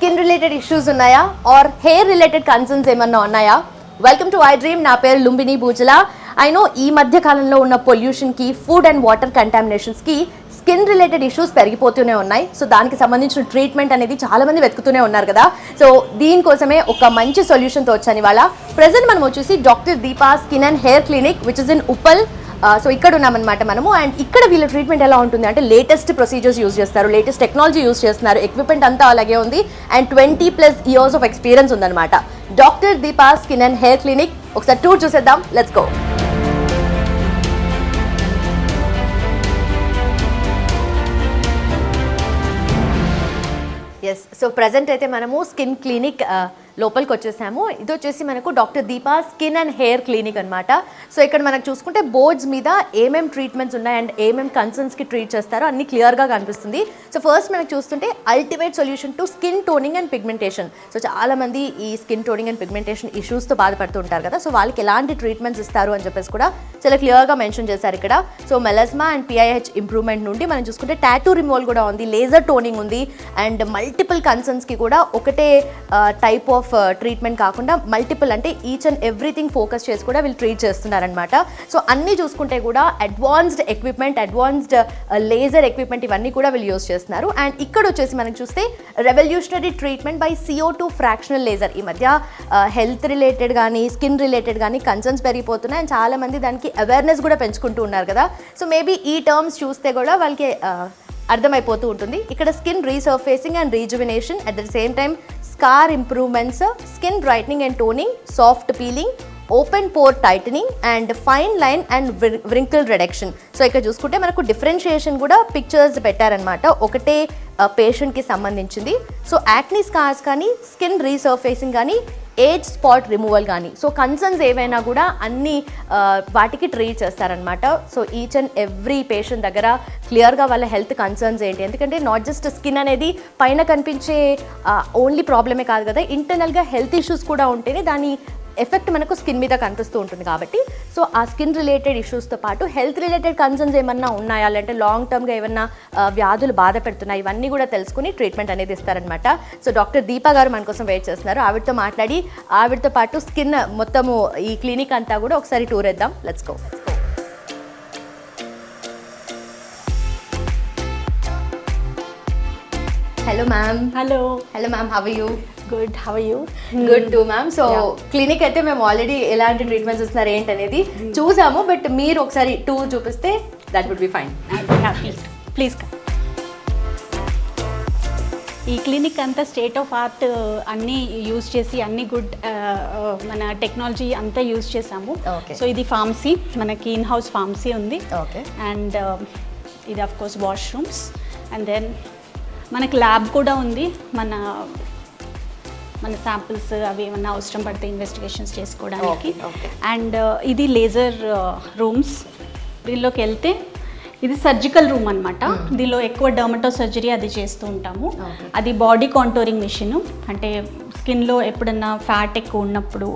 Skin related issues ఉన్నాయా or hair related concerns ఏమన్నా ఉన్నాయా? Welcome to I dream. నా పేరు లుంబిని బూజల. ఐ నో ఈ మధ్య కాలంలో ఉన్న పొల్యూషన్కి, ఫుడ్ అండ్ వాటర్ కంటామినేషన్స్కి స్కిన్ రిలేటెడ్ ఇష్యూస్ పెరిగిపోతూనే ఉన్నాయి. సో దానికి సంబంధించిన ట్రీట్మెంట్ అనేది చాలా మంది వెతుకుతూనే ఉన్నారు కదా. సో దీనికోసమే ఒక మంచి సొల్యూషన్తో వచ్చాను ఇవాళ. ప్రెజెంట్ మనం వచ్చేసి doctor Deepa skin and hair clinic which is in Uppal. So ఇక్కడ ఉన్నామన్నమాట మనము. అండ్ ఇక్కడ వీళ్ళ ట్రీట్మెంట్ ఎలా ఉంటుంది అంటే లేటెస్ట్ ప్రొసీజర్స్ యూజ్ చేస్తారు, లేటెస్ట్ టెక్నాలజీ యూజ్ చేస్తున్నారు, ఎక్విప్మెంట్ అంతా అలాగే ఉంది. అండ్ 20+ years ఆఫ్ ఎక్స్పీరియన్స్ ఉందన్నమాట. Doctor Deepa skin and hair clinic. ఒకసారి టూర్ చూసేద్దాం, let's go. Yes, so present అయితే మనము స్కిన్ క్లినిక్ లోపలికి వచ్చేసాము. ఇది వచ్చేసి మనకు doctor Deepa skin and hair clinic అనమాట. సో ఇక్కడ మనకు చూసుకుంటే బోర్డ్స్ మీద ఏమేమి ట్రీట్మెంట్స్ ఉన్నాయి అండ్ ఏమేమి కన్సర్న్స్కి ట్రీట్ చేస్తారో అన్ని క్లియర్గా కనిపిస్తుంది. సో ఫస్ట్ మనకు చూస్తుంటే ultimate solution to skin toning and pigmentation. So చాలామంది ఈ స్కిన్ టోనింగ్ అండ్ పిగ్మెంటేషన్ ఇష్యూస్తో బాధపడుతూ ఉంటారు కదా. సో వాళ్ళకి ఎలాంటి ట్రీట్మెంట్స్ ఇస్తారు అని చెప్పేసి కూడా చాలా క్లియర్గా మెన్షన్ చేశారు ఇక్కడ. So melasma and PIH improvement నుండి మనం చూసుకుంటే టాటూ రిమూవల్ కూడా ఉంది, లేజర్ టోనింగ్ ఉంది. అండ్ మల్టిపుల్ కన్సర్న్స్కి కూడా ఒకటే టైప్ ఆఫ్ ట్రీట్మెంట్ కాకుండా మల్టిపుల్ అంటే ఈచ్ అండ్ ఎవ్రీథింగ్ ఫోకస్ చేసి కూడా వీళ్ళు ట్రీట్ చేస్తున్నారనమాట. సో అన్నీ చూసుకుంటే కూడా advanced equipment, advanced laser equipment ఇవన్నీ కూడా వీళ్ళు యూస్ చేస్తున్నారు. అండ్ ఇక్కడ వచ్చేసి మనం చూస్తే revolutionary treatment by CO2 fractional laser. ఈ మధ్య హెల్త్ రిలేటెడ్ కానీ స్కిన్ రిలేటెడ్ కానీ కన్సర్న్స్ పెరిగిపోతున్నాయి. అండ్ చాలామంది దానికి అవేర్నెస్ కూడా పెంచుకుంటూ ఉన్నారు కదా. సో మేబీ ఈ టర్మ్స్ చూస్తే కూడా వాళ్ళకి అర్థమైపోతూ ఉంటుంది. ఇక్కడ skin resurfacing and rejuvenation, at the same time scar improvements, skin brightening and toning, soft peeling, open pore tightening and fine line and wrinkle reduction. So ఇక్కడ చూసుకుంటే మనకు డిఫరెన్షియేషన్ కూడా పిక్చర్స్ పెట్టారనమాట, ఒకటే పేషెంట్కి సంబంధించింది. సో యాక్నీ స్కార్స్ కానీ, skin resurfacing కానీ, ఏజ్ స్పాట్ రిమూవల్ కానీ, సో కన్సర్న్స్ ఏవైనా కూడా అన్ని వాటికి ట్రీట్ చేస్తారనమాట. So each and every patient దగ్గర క్లియర్గా వాళ్ళ హెల్త్ కన్సర్న్స్ ఏంటి, ఎందుకంటే నాట్ జస్ట్ స్కిన్ అనేది పైన కనిపించే ఓన్లీ ప్రాబ్లమే కాదు కదా, ఇంటర్నల్గా హెల్త్ ఇష్యూస్ కూడా ఉంటేనే దాని ఎఫెక్ట్ మనకు స్కిన్ మీద కనిపిస్తూ ఉంటుంది కాబట్టి. సో ఆ స్కిన్ రిలేటెడ్ ఇష్యూస్తో పాటు హెల్త్ రిలేటెడ్ కన్సర్న్స్ ఏమన్నా ఉన్నాయా, అంటే లాంగ్ టర్మ్గా ఏమన్నా వ్యాధులు బాధ పెడుతున్నాయి, ఇవన్నీ కూడా తెలుసుకుని ట్రీట్మెంట్ అనేది ఇస్తారనమాట. సో డాక్టర్ దీపా గారు మన కోసం వెయిట్ చేస్తున్నారు. ఆవిడతో మాట్లాడి ఆవిడతో పాటు స్కిన్ మొత్తము ఈ క్లినిక్ అంతా కూడా ఒకసారి టూర్ వేద్దాం. Let's go. Hello ma'am. Hello ma'am, how are you? Good, how are you? Good too ma'am. So clinic అయితే మేము ఆల్రెడీ ఎలాంటి ట్రీట్మెంట్స్ ఇస్తున్నారు ఏంటనేది చూసాము, బట్ మీరు ఒకసారి టూర్ చూపిస్తే that would be fine. Please. ఈ క్లినిక్ అంతా స్టేట్ ఆఫ్ ఆర్ట్ అన్నీ యూజ్ చేసి అన్ని గుడ్ మన టెక్నాలజీ అంతా యూజ్ చేసాము. సో ఇది ఫార్మసీ, మనకి ఇన్ హౌస్ ఫార్మసీ ఉంది. అండ్ ఇది of course washrooms. And then మనకి ల్యాబ్ కూడా ఉంది, మన శాంపిల్స్ అవి ఏమన్నా అవసరం పడితే ఇన్వెస్టిగేషన్స్ చేసుకోవడానికి. అండ్ ఇది లేజర్ రూమ్స్. దీనిలోకి వెళ్తే ఇది సర్జికల్ రూమ్ అనమాట. దీనిలో ఎక్కువ డర్మటో సర్జరీ అది చేస్తూ ఉంటాము. అది బాడీ కాంటోరింగ్ మిషన్, అంటే స్కిన్లో ఎప్పుడన్నా ఫ్యాట్ ఎక్కువ ఉన్నప్పుడు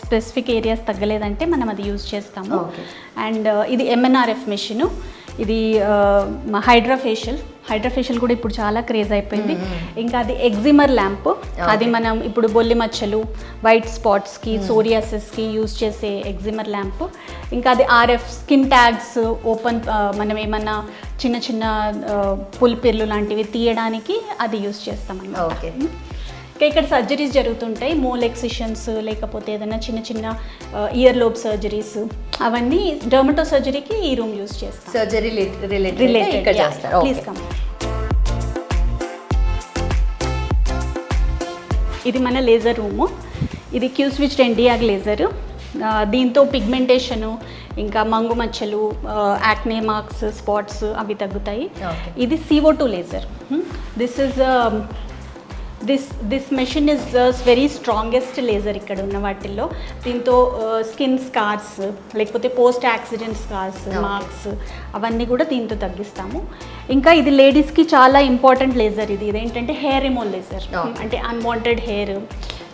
స్పెసిఫిక్ ఏరియాస్ తగ్గలేదంటే మనం అది యూజ్ చేస్తాము. అండ్ ఇది MNRF మిషను. ఇది హైడ్రాఫేషియల్ కూడా ఇప్పుడు చాలా క్రేజ్ అయిపోయింది. ఇంకా అది ఎగ్జిమర్ ల్యాంప్, అది మనం ఇప్పుడు బొల్లి మచ్చలు, వైట్ స్పాట్స్కి, సోరియాసిస్కి యూజ్ చేసే ఎగ్జిమర్ ల్యాంప్. ఇంకా అది RF స్కిన్ ట్యాగ్స్ ఓపెన్, మనం ఏమన్నా చిన్న చిన్న పులిపిర్లు లాంటివి తీయడానికి అది యూజ్ చేస్తామన్నమాట. ఇక్కడ సర్జరీస్ జరుగుతుంటాయి, మోల్ ఎక్సిషన్స్, లేకపోతే ఏదైనా చిన్న చిన్న ఇయర్ లోబ్ సర్జరీస్, అవన్నీ డర్మటో సర్జరీకి ఈ రూమ్ యూజ్ చేస్తాం. సర్జరీ రిలేటెడ్ చేస్తారు. Please come. ఇది మన లేజర్ రూము. ఇది Q-Switch Nd:YAG లేజరు. దీంతో పిగ్మెంటేషను, ఇంకా మంగు మచ్చలు, యాక్నే మార్క్స్, స్పాట్స్ అవి తగ్గుతాయి. ఇది CO2 laser. This machine is very strongest laser ఇక్కడ ఉన్న వాటిల్లో. దీంతో స్కిన్ స్కార్స్, లేకపోతే పోస్ట్ యాక్సిడెంట్ స్కార్స్, మార్క్స్ అవన్నీ కూడా దీంతో తగ్గిస్తాము. ఇంకా ఇది లేడీస్కి చాలా ఇంపార్టెంట్ లేజర్. ఇదేంటంటే హెయిర్ రిమూవల్ లేజర్, అంటే అన్వాంటెడ్ హెయిర్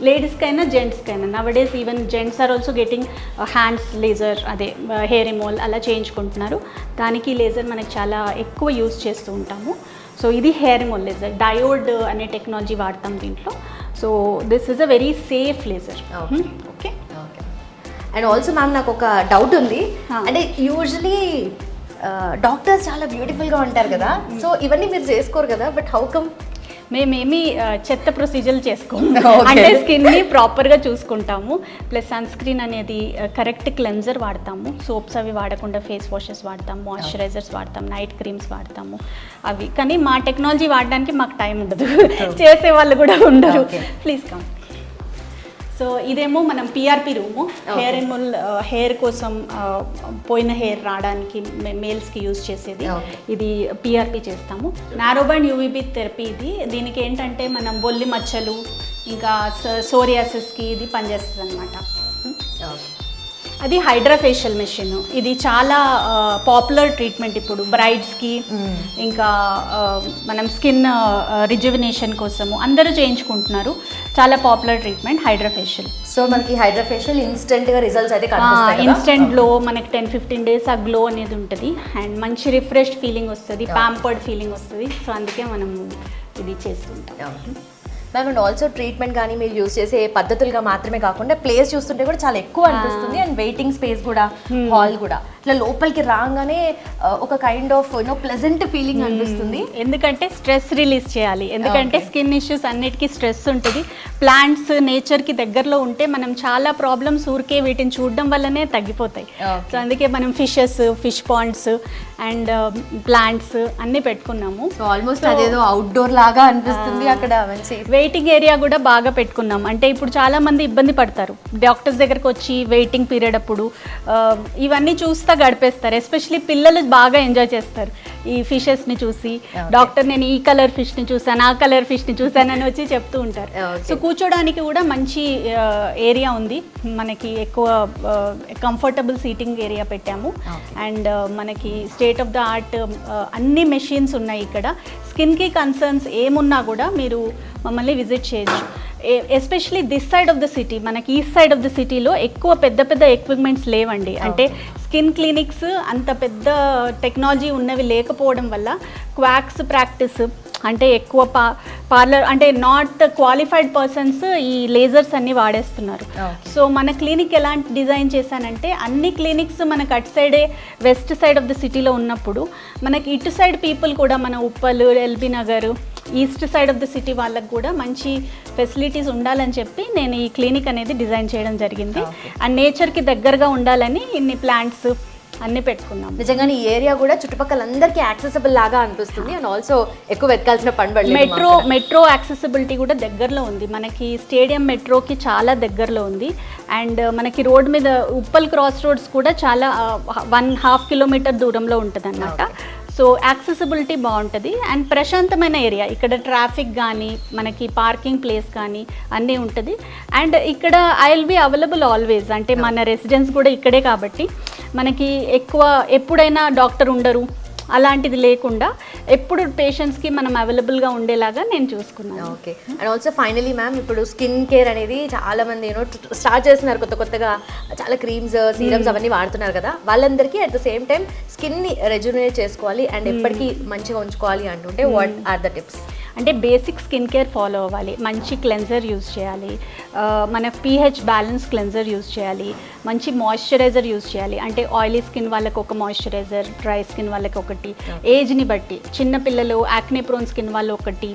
లేడీస్కైనా జెంట్స్కైనా. Nowadays even gents are also getting hands laser, అదే హెయిర్ రిమూవల్ అలా చేయించుకుంటున్నారు. దానికి లేజర్ మనకి చాలా ఎక్కువ యూస్ చేస్తూ ఉంటాము. సో ఇది హెయిర్ రిమూవల్ లేజర్, డయోడ్ అనే టెక్నాలజీ వాడతాం దీంట్లో. So this is a very safe laser. Okay. And also ma'am నాకు ఒక డౌట్ ఉంది. అంటే యూజువలీ డాక్టర్స్ చాలా బ్యూటిఫుల్గా ఉంటారు కదా, సో ఇవన్నీ మీరు చేసుకోరు కదా, బట్ హౌ కమ్? మేమేమి చెత్త ప్రొసీజర్లు చేసుకోము. అంటే స్కిన్ని ప్రాపర్గా చూసుకుంటాము. ప్లస్ సన్ స్క్రీన్ అనేది కరెక్ట్ క్లెన్జర్ వాడతాము. సోప్స్ అవి వాడకుండా ఫేస్ వాషెస్ వాడతాము, మాయిశ్చరైజర్స్ వాడతాము, నైట్ క్రీమ్స్ వాడతాము అవి. కానీ మా టెక్నాలజీ వాడడానికి మాకు టైం ఉండదు, చేసే వాళ్ళు కూడా ఉండరు. Please come. సో ఇదేమో మనం PRP room, hair removal, hair కోసం పోయిన హెయిర్ రావడానికి మేల్స్కి యూజ్ చేసేది. ఇది పిఆర్పి చేస్తాము. నారో బ్యాండ్ యూవీబీ థెరపీ ఇది. దీనికి ఏంటంటే మనం బొల్లి మచ్చలు ఇంకా సోరియాసిస్కి ఇది పనిచేస్తుంది అనమాట. అది హైడ్రాఫేషియల్ మెషిన్. ఇది చాలా పాపులర్ ట్రీట్మెంట్ ఇప్పుడు బ్రైడ్స్కి, ఇంకా మనం స్కిన్ రిజువినేషన్ కోసము అందరూ చేయించుకుంటున్నారు. చాలా పాపులర్ ట్రీట్మెంట్ హైడ్రాఫేషియల్. సో మనకి హైడ్రాఫేషియల్ ఇన్స్టెంట్గా రిజల్ట్స్ అయితే కనిపిస్తాయి. ఇన్స్టెంట్ గ్లో మనకి 10-15 days ఆ గ్లో అనేది ఉంటుంది. అండ్ మంచి రిఫ్రెష్డ్ ఫీలింగ్ వస్తుంది, ప్యాంపర్డ్ ఫీలింగ్ వస్తుంది. సో అందుకే మనం ఇది చేస్తుంటాం. మ్యామ్ అండ్ ఆల్సో ట్రీట్మెంట్ కానీ మీరు యూజ్ చేసే పద్ధతులుగా మాత్రమే కాకుండా ప్లేస్ చూస్తుంటే కూడా చాలా ఎక్కువ అనిపిస్తుంది. అండ్ వెయిటింగ్ స్పేస్ కూడా, హాల్ కూడా ఇట్లా లోపలికి రాగానే ఒక కైండ్ ఆఫ్ ప్లెజెంట్ ఫీలింగ్ అనిపిస్తుంది. ఎందుకంటే స్ట్రెస్ రిలీజ్ చేయాలి. ఎందుకంటే స్కిన్ ఇష్యూస్ అన్నిటికీ స్ట్రెస్ ఉంటుంది. ప్లాంట్స్ నేచర్కి దగ్గరలో ఉంటే మనం చాలా ప్రాబ్లమ్స్ ఊరికే వీటిని చూడడం వల్లనే తగ్గిపోతాయి. సో అందుకే మనం ఫిష్ పాండ్స్ అండ్ ప్లాంట్స్ అన్నీ పెట్టుకున్నాము. సో ఆల్మోస్ట్ అదేదో అవుట్డోర్ లాగా అనిపిస్తుంది. అక్కడ మంచి వెయిటింగ్ ఏరియా కూడా బాగా పెట్టుకున్నాం. అంటే ఇప్పుడు చాలామంది ఇబ్బంది పడతారు డాక్టర్స్ దగ్గరకు వచ్చి వెయిటింగ్ పీరియడ్ అప్పుడు. ఇవన్నీ చూస్తా గడిపేస్తారు. ఎస్పెషలీ పిల్లలు బాగా ఎంజాయ్ చేస్తారు ఈ ఫిషెస్ని చూసి. డాక్టర్ నేను ఈ కలర్ ఫిష్ని చూసాను, ఆ కలర్ ఫిష్ని చూసాను అని వచ్చి చెప్తూ ఉంటారు. సో కూర్చోడానికి కూడా మంచి ఏరియా ఉంది మనకి. ఎక్కువ కంఫర్టబుల్ సీటింగ్ ఏరియా పెట్టాము. అండ్ మనకి స్టేట్ ఆఫ్ ద ఆర్ట్ అన్ని మెషిన్స్ ఉన్నాయి ఇక్కడ. స్కిన్కి కన్సర్న్స్ ఏమున్నా కూడా మీరు మమ్మల్ని విజిట్ చేయొచ్చు. Especially this side of the city, మనకి ఈస్ట్ సైడ్ ఆఫ్ ద సిటీలో ఎక్కువ పెద్ద పెద్ద ఎక్విప్మెంట్స్ లేవండి. అంటే స్కిన్ క్లినిక్స్ అంత పెద్ద టెక్నాలజీ ఉన్నవి లేకపోవడం వల్ల క్వాక్స్ ప్రాక్టీస్ అంటే ఎక్కువ పార్లర్ అంటే నాట్ క్వాలిఫైడ్ పర్సన్స్ ఈ లేజర్స్ అన్నీ వాడేస్తున్నారు. సో మన క్లినిక్ ఎలాంటి డిజైన్ చేశానంటే అన్ని క్లినిక్స్ మనకు అటు సైడే వెస్ట్ సైడ్ ఆఫ్ ద సిటీలో ఉన్నప్పుడు మనకి ఇటు సైడ్ పీపుల్ కూడా మన Uppal, LB Nagar, east side of the city వాళ్ళకు కూడా మంచి ఫెసిలిటీస్ ఉండాలని చెప్పి నేను ఈ క్లినిక్ అనేది డిజైన్ చేయడం జరిగింది. అండ్ నేచర్కి దగ్గరగా ఉండాలని ఇన్ని ప్లాంట్స్ అన్నీ పెట్టుకున్నాం. నిజంగానే ఈ ఏరియా కూడా చుట్టుపక్కల అందరికీ యాక్సెసిబుల్ లాగా అనిపిస్తుంది. అండ్ ఆల్సో ఎక్కువ వెతకాల్సిన పని పడలేదు. మెట్రో యాక్సెసిబిలిటీ కూడా దగ్గరలో ఉంది మనకి. స్టేడియం మెట్రోకి చాలా దగ్గరలో ఉంది. అండ్ మనకి రోడ్ మీద ఉప్పల్ క్రాస్ రోడ్స్ కూడా చాలా 1.5 kilometer దూరంలో ఉంటుంది అన్నమాట. సో యాక్సెసిబిలిటీ బాగుంటుంది అండ్ ప్రశాంతమైన ఏరియా. ఇక్కడ ట్రాఫిక్ కానీ మనకి పార్కింగ్ ప్లేస్ కానీ అన్నీ ఉంటుంది. అండ్ ఇక్కడ I will be available always. అంటే మన రెసిడెన్స్ కూడా ఇక్కడే కాబట్టి మనకి ఎక్కువ ఎప్పుడైనా డాక్టర్ ఉండరు అలాంటిది లేకుండా ఎప్పుడు పేషెంట్స్కి మనం అవైలబుల్గా ఉండేలాగా నేను చూసుకున్నాను. Okay. And also finally ma'am ఇప్పుడు స్కిన్ కేర్ అనేది చాలామంది స్టార్ట్ చేస్తున్నారు కొత్తగా చాలా క్రీమ్స్, సీరమ్స్ అవన్నీ వాడుతున్నారు కదా. వాళ్ళందరికీ అట్ ద సేమ్ టైం స్కిన్ని రెజ్యునేట్ చేసుకోవాలి అండ్ ఎప్పటికీ మంచిగా ఉంచుకోవాలి అంటుంటే వాట్ ఆర్ ద టిప్స్? అంటే బేసిక్ స్కిన్ కేర్ ఫాలో అవ్వాలి. మంచి క్లెన్జర్ యూజ్ చేయాలి, మన pH బ్యాలెన్స్ క్లెన్జర్ యూజ్ చేయాలి, మంచి మాయిశ్చరైజర్ యూజ్ చేయాలి. అంటే ఆయిలీ స్కిన్ వాళ్ళకి ఒక మాయిశ్చరైజర్, డ్రై స్కిన్ వాళ్ళకి ఒకటి, ఏజ్ని బట్టి చిన్నపిల్లలు, యాక్నే ప్రోన్ స్కిన్ వాళ్ళు ఒకటి,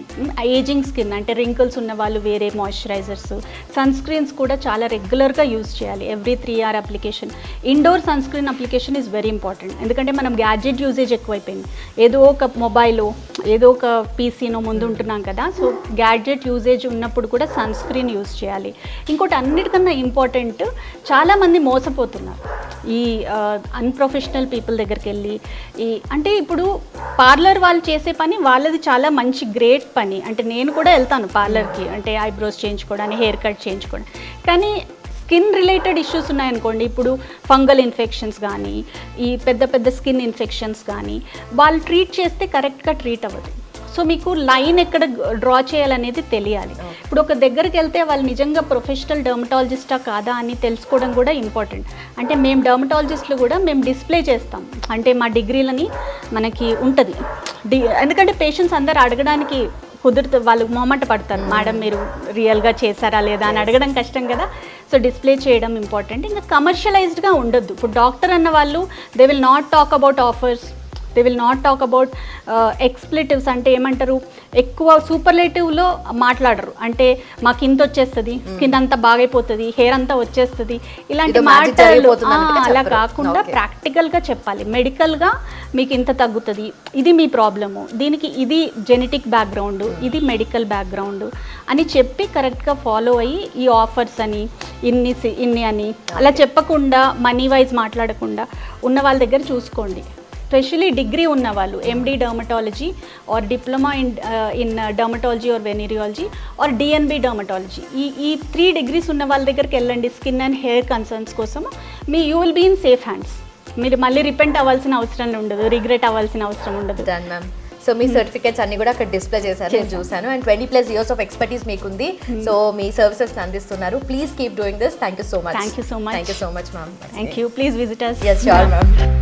ఏజింగ్ స్కిన్ అంటే రింకిల్స్ ఉన్న వాళ్ళు వేరే మాయిశ్చరైజర్స్. సన్ స్క్రీన్స్ కూడా చాలా రెగ్యులర్గా యూజ్ చేయాలి. Every 3 hour application. Indoor sunscreen application is very important. ఎందుకంటే మనం గ్యాడ్జెట్ యూజేజ్ ఎక్కువైపోయింది. ఏదో ఒక మొబైలో ఏదో ఒక పీసీనో ముందు ఉంటున్నాం కదా. సో గ్యాడ్జెట్ యూజేజ్ ఉన్నప్పుడు కూడా సన్ స్క్రీన్ యూజ్ చేయాలి. ఇంకోటి అన్నిటికన్నా ఇంపార్టెంట్, చాలామంది మోసపోతున్నారు ఈ అన్ప్రొఫెషనల్ పీపుల్ దగ్గరికి వెళ్ళి. అంటే ఇప్పుడు పార్లర్ వాళ్ళు చేసే పని వాళ్ళది చాలా మంచి గ్రేట్ పని. అంటే నేను కూడా వెళ్తాను పార్లర్కి, అంటే ఐబ్రోస్ చేయించుకోవడానికి, హెయిర్ కట్ చేయించుకోవడానికి. కానీ స్కిన్ రిలేటెడ్ ఇష్యూస్ ఉన్నాయనుకోండి, ఇప్పుడు ఫంగల్ ఇన్ఫెక్షన్స్ కానీ, ఈ పెద్ద పెద్ద స్కిన్ ఇన్ఫెక్షన్స్ కానీ వాళ్ళు ట్రీట్ చేస్తే కరెక్ట్గా ట్రీట్ అవ్వదు. సో మీకు లైన్ ఎక్కడ డ్రా చేయాలనేది తెలియాలి. ఇప్పుడు ఒక దగ్గరికి వెళ్తే వాళ్ళు నిజంగా ప్రొఫెషనల్ డర్మటాలజిస్టా కాదా అని తెలుసుకోవడం కూడా ఇంపార్టెంట్. అంటే మేము డర్మటాలజిస్టులు కూడా మేము డిస్ప్లే చేస్తాం, అంటే మా డిగ్రీలని మనకి ఉంటుంది. ఎందుకంటే పేషెంట్స్ అందరు అడగడానికి కుదురుతుంది, వాళ్ళు మొహమాట పడతారు, మేడం మీరు రియల్గా చేశారా లేదా అని అడగడం కష్టం కదా. సో డిస్ప్లే చేయడం ఇంపార్టెంట్. ఇంకా కమర్షియలైజ్డ్గా ఉండొద్దు. ఇప్పుడు డాక్టర్ అన్న వాళ్ళు they will not talk about offers, they will not talk about expletives, అంటే ఏమంటారు, ఎక్కువ సూపర్లేటివ్లో మాట్లాడరు. అంటే మాకు ఇంత వచ్చేస్తుంది, స్కిన్ అంతా బాగైపోతుంది, హెయిర్ అంతా వచ్చేస్తుంది, ఇలాంటి మాటలు అలా కాకుండా ప్రాక్టికల్గా చెప్పాలి. మెడికల్గా మీకు ఇంత తగ్గుతుంది, ఇది మీ ప్రాబ్లము, దీనికి ఇది జెనెటిక్ బ్యాక్గ్రౌండ్, ఇది మెడికల్ బ్యాక్గ్రౌండ్ అని చెప్పి కరెక్ట్గా ఫాలో అయ్యి ఈ ఆఫర్స్ అని ఇన్ని అని అలా చెప్పకుండా మనీ వైజ్ మాట్లాడకుండా ఉన్న వాళ్ళ దగ్గర చూసుకోండి. స్పెషలీ డిగ్రీ ఉన్న వాళ్ళు, MD dermatology or diploma in dermatology or venereology or DNB dermatology, ఈ 3 degrees ఉన్న వాళ్ళ దగ్గరికి వెళ్ళండి. స్కిన్ అండ్ హెయిర్ కన్సర్న్స్ కోసం you will be in safe hands. మీరు మళ్ళీ రిపెంట్ అవ్వాల్సిన అవసరం ఉండదు, రిగ్రెట్ అవ్వాల్సిన అవసరం ఉండదు. Done ma'am. సో మీ సర్టిఫికేట్స్ అన్ని కూడా అక్కడ డిస్ప్లే చేశారు, నేను చూసాను. అండ్ 20+ years ఆఫ్ ఎక్స్పర్టీస్ మీకుంది. సో మీ సర్వీసెస్ అందిస్తున్నారు. Please keep doing this. Thank you so much. Thank you so much. Thank you so much ma'am. Thank you. Please visit us. Yes, sure ma'am.